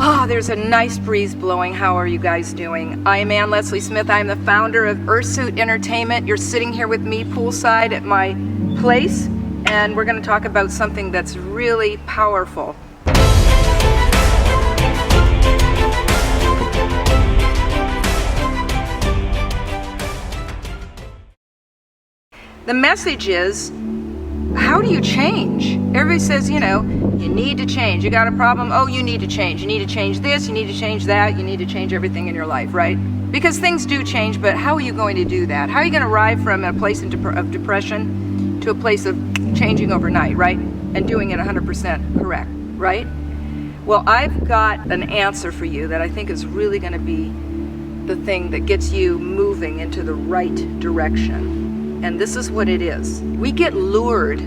Oh, there's a nice breeze blowing. How are you guys doing? I am Ann Leslie Smith. I'm the founder of Earthsuit Entertainment. You're sitting here with me poolside at my place, and we're going to talk about something that's really powerful. The message is, how do you change? Everybody says, you need to change. You got a problem? Oh, you need to change. You need to change this, you need to change that, you need to change everything in your life, right? Because things do change, but how are you going to do that? How are you going to arrive from a place of depression to a place of changing overnight, right? And doing it 100% correct, right? Well, I've got an answer for you that I think is really going to be the thing that gets you moving into the right direction. And this is what it is. We get lured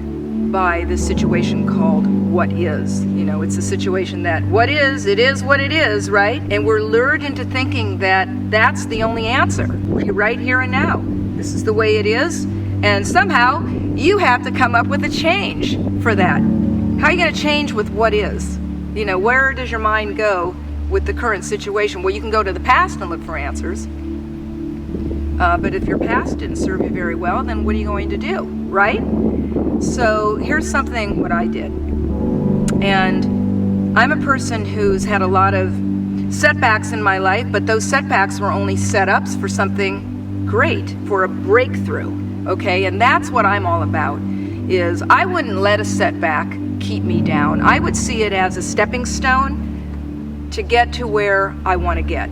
by this situation called what is. It's a situation that what is, it is what it is, right? And we're lured into thinking that that's the only answer. Right here and now. This is the way it is. And somehow you have to come up with a change for that. How are you going to change with what is? Where does your mind go with the current situation? Well, you can go to the past and look for answers. But if your past didn't serve you very well, then what are you going to do, right? So here's what I did. And I'm a person who's had a lot of setbacks in my life, but those setbacks were only setups for something great, for a breakthrough, okay? And that's what I'm all about, is I wouldn't let a setback keep me down. I would see it as a stepping stone to get to where I want to get.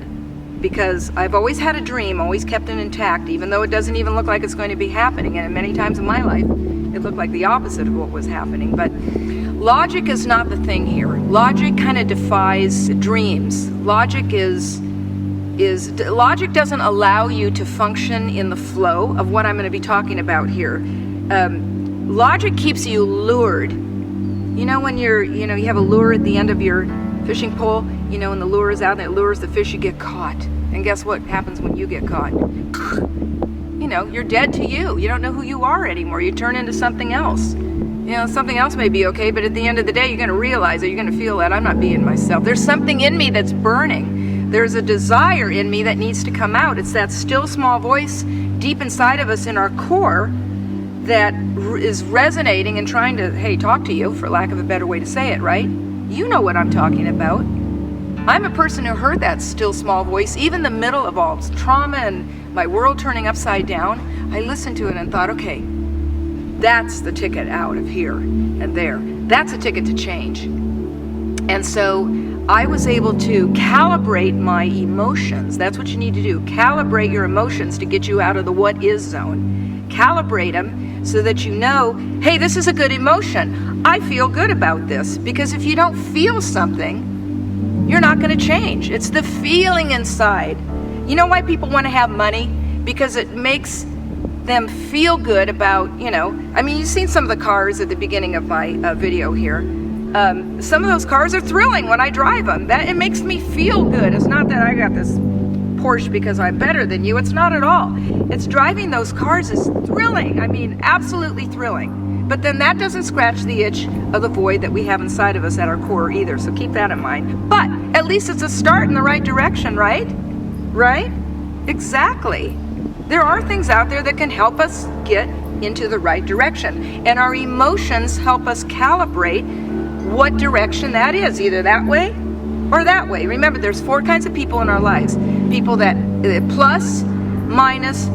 Because I've always had a dream, always kept it intact, even though it doesn't even look like it's going to be happening. And many times in my life, it looked like the opposite of what was happening. But logic is not the thing here. Logic kind of defies dreams. Logic doesn't allow you to function in the flow of what I'm going to be talking about here. Logic keeps you lured. When you have a lure at the end of your fishing pole, and the lure is out and it lures the fish, you get caught. And guess what happens when you get caught? You're dead to you. You don't know who you are anymore. You turn into something else. Something else may be okay, but at the end of the day, you're going to realize that you're going to feel that I'm not being myself. There's something in me that's burning. There's a desire in me that needs to come out. It's that still small voice deep inside of us in our core that is resonating and trying to, talk to you, for lack of a better way to say it, right? You know what I'm talking about. I'm a person who heard that still small voice, even in the middle of all trauma and my world turning upside down. I listened to it and thought, okay, that's the ticket out of here and there. That's a ticket to change. And so I was able to calibrate my emotions. That's what you need to do. Calibrate your emotions to get you out of the what is zone. Calibrate them so that you know, hey, this is a good emotion. I feel good about this. Because if you don't feel something, you're not going to change. It's the feeling inside. You know why people want to have money? Because it makes them feel good about, you've seen some of the cars at the beginning of my video here. Some of those cars are thrilling when I drive them. It makes me feel good. It's not that I got this Porsche because I'm better than you. It's not at all. It's driving those cars is thrilling. Absolutely thrilling. But then that doesn't scratch the itch of the void that we have inside of us at our core either. So keep that in mind. But at least it's a start in the right direction, right? Right? Exactly. There are things out there that can help us get into the right direction. And our emotions help us calibrate what direction that is, either that way or that way. Remember, there's 4 kinds of people in our lives. People that plus, minus,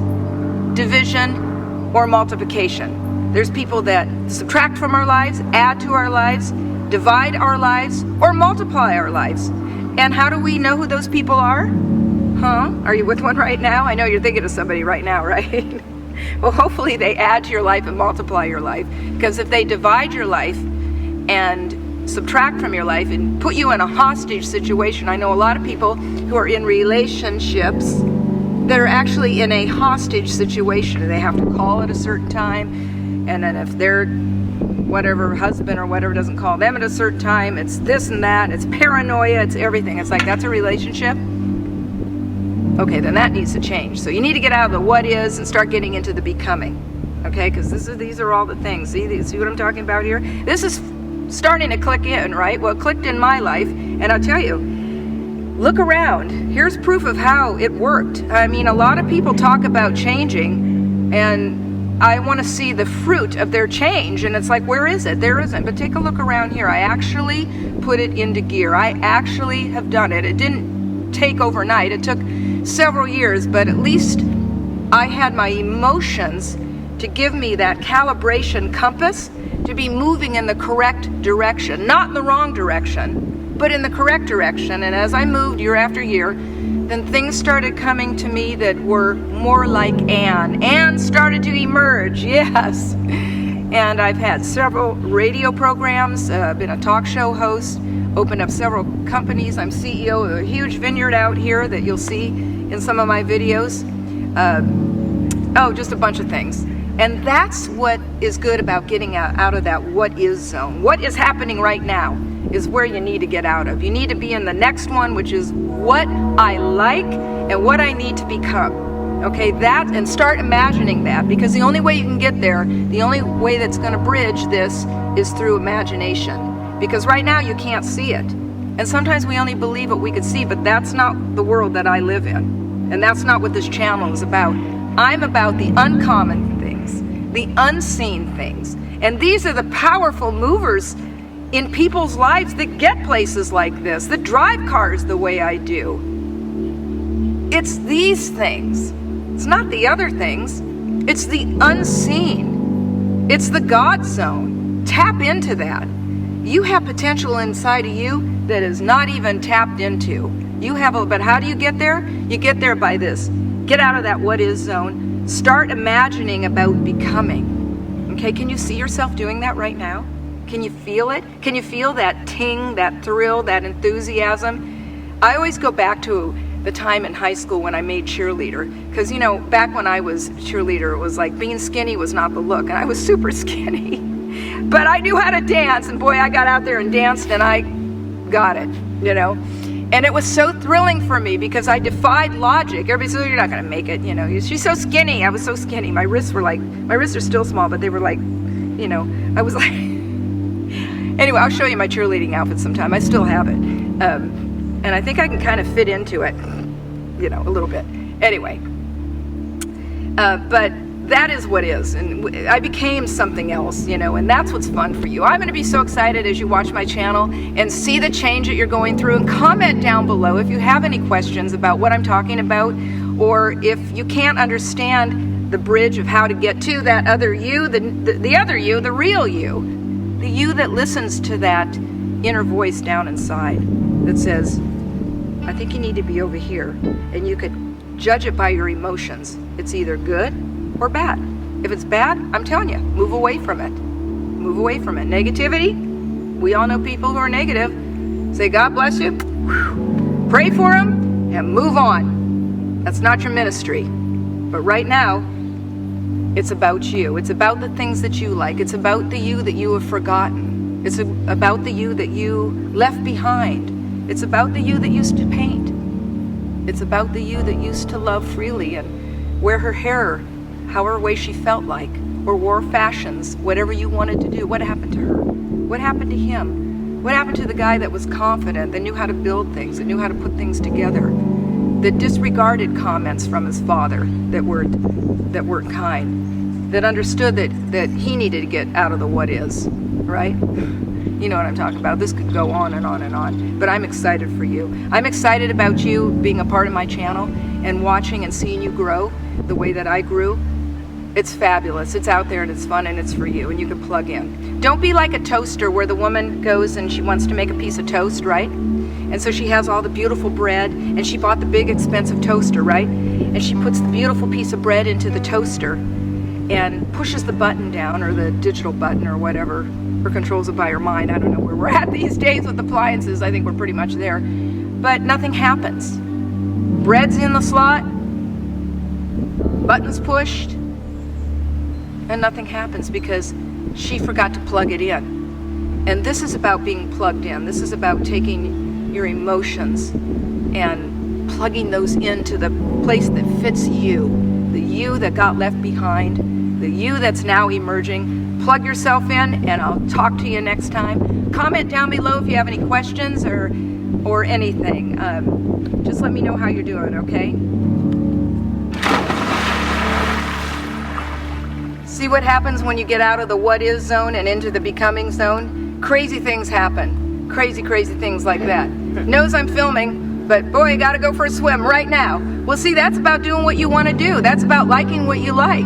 division, or multiplication. There's people that subtract from our lives, add to our lives, divide our lives, or multiply our lives. And how do we know who those people are? Are you with one right now? I know you're thinking of somebody right now, right? Well, hopefully they add to your life and multiply your life. Because if they divide your life and subtract from your life and put you in a hostage situation, I know a lot of people who are in relationships that are actually in a hostage situation. They have to call at a certain time. And then if their whatever husband or whatever doesn't call them at a certain time, it's this and that, it's paranoia, it's everything. It's like, that's a relationship? Okay, then that needs to change. So you need to get out of the what is and start getting into the becoming. Okay, because these are all the things. See what I'm talking about here? This is starting to click in, right? Well, it clicked in my life, and I'll tell you, look around. Here's proof of how it worked. I mean, a lot of people talk about changing, and I want to see the fruit of their change, and it's like, where is it? There isn't. But take a look around here. I actually put it into gear. I actually have done it. It didn't take overnight. It took several years, but at least I had my emotions to give me that calibration compass to be moving in the correct direction, not in the wrong direction, but in the correct direction. And as I moved year after year, then things started coming to me that were more like Anne. Anne started to emerge, yes. And I've had several radio programs, been a talk show host, opened up several companies. I'm CEO of a huge vineyard out here that you'll see in some of my videos. Just a bunch of things. And that's what is good about getting out of that what is zone. What is happening right now is where you need to get out of. You need to be in the next one, which is what I like and what I need to become. Okay, that, and start imagining that, because the only way you can get there, the only way that's going to bridge this is through imagination. Because right now you can't see it. And sometimes we only believe what we could see, but that's not the world that I live in. And that's not what this channel is about. I'm about the uncommon things, the unseen things. And these are the powerful movers in people's lives that get places like this, that drive cars the way I do. It's these things. It's not the other things. It's the unseen. It's the God zone. Tap into that. You have potential inside of you that is not even tapped into. But how do you get there? You get there by this. Get out of that what is zone. Start imagining about becoming. Okay, can you see yourself doing that right now? Can you feel it? Can you feel that ting, that thrill, that enthusiasm? I always go back to the time in high school when I made cheerleader, because back when I was cheerleader, it was like being skinny was not the look, and I was super skinny. But I knew how to dance, and boy, I got out there and danced, and I got it, And it was so thrilling for me because I defied logic. Everybody said, you're not going to make it, She's so skinny. I was so skinny. My wrists are still small, but they were like, I was like... Anyway, I'll show you my cheerleading outfit sometime. I still have it. And I think I can kind of fit into it, a little bit. Anyway, but that is what is. And I became something else, and that's what's fun for you. I'm going to be so excited as you watch my channel and see the change that you're going through, and comment down below if you have any questions about what I'm talking about, or if you can't understand the bridge of how to get to that other you, the other you, the real you. The you that listens to that inner voice down inside that says, I think you need to be over here. And you could judge it by your emotions. It's either good or bad. If it's bad, I'm telling you, move away from it. Move away from it. Negativity, we all know people who are negative. Say, God bless you. Pray for them and move on. That's not your ministry. But right now, it's about you. It's about the things that you like. It's about the you that you have forgotten. It's about the you that you left behind. It's about the you that used to paint. It's about the you that used to love freely and wear her hair however way she felt like, or wore fashions, whatever you wanted to do. What happened to her? What happened to him? What happened to the guy that was confident, that knew how to build things, that knew how to put things together, that disregarded comments from his father that weren't kind, that understood that he needed to get out of the what is, right? You know what I'm talking about. This could go on and on and on, but I'm excited for you. I'm excited about you being a part of my channel and watching and seeing you grow the way that I grew. It's fabulous. It's out there and it's fun and it's for you, and you can plug in. Don't be like a toaster where the woman goes and she wants to make a piece of toast, right? And so she has all the beautiful bread, and she bought the big expensive toaster, right? And she puts the beautiful piece of bread into the toaster and pushes the button down, or the digital button or whatever, or controls it by her mind. I don't know where we're at these days with appliances. I think we're pretty much there. But nothing happens. Bread's in the slot, button's pushed, and nothing happens because she forgot to plug it in. And this is about being plugged in. This is about taking your emotions and plugging those into the place that fits you. The you that got left behind, the you that's now emerging. Plug yourself in, and I'll talk to you next time. Comment down below if you have any questions or anything. Just let me know how you're doing, okay? See what happens when you get out of the what is zone and into the becoming zone? Crazy things happen. Crazy things like that. Knows I'm filming, but boy, I gotta go for a swim right now. Well, see, that's about doing what you want to do. That's about liking what you like.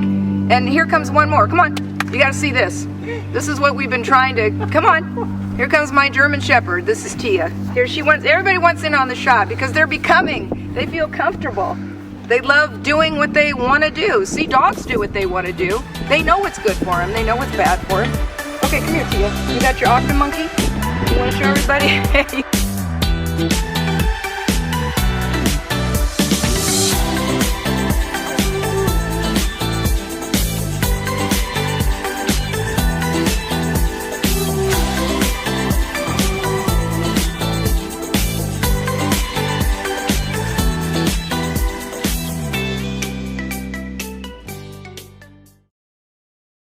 And here comes one more. Come on, you gotta see this. This is what we've been trying to, come on. Here comes my German Shepherd. This is Tia. Here she wants, everybody wants in on the shot because they're becoming. They feel comfortable. They love doing what they want to do. See, dogs do what they want to do. They know what's good for them. They know what's bad for them. Okay, come here, Tia. You got your Octa monkey? You want to show everybody?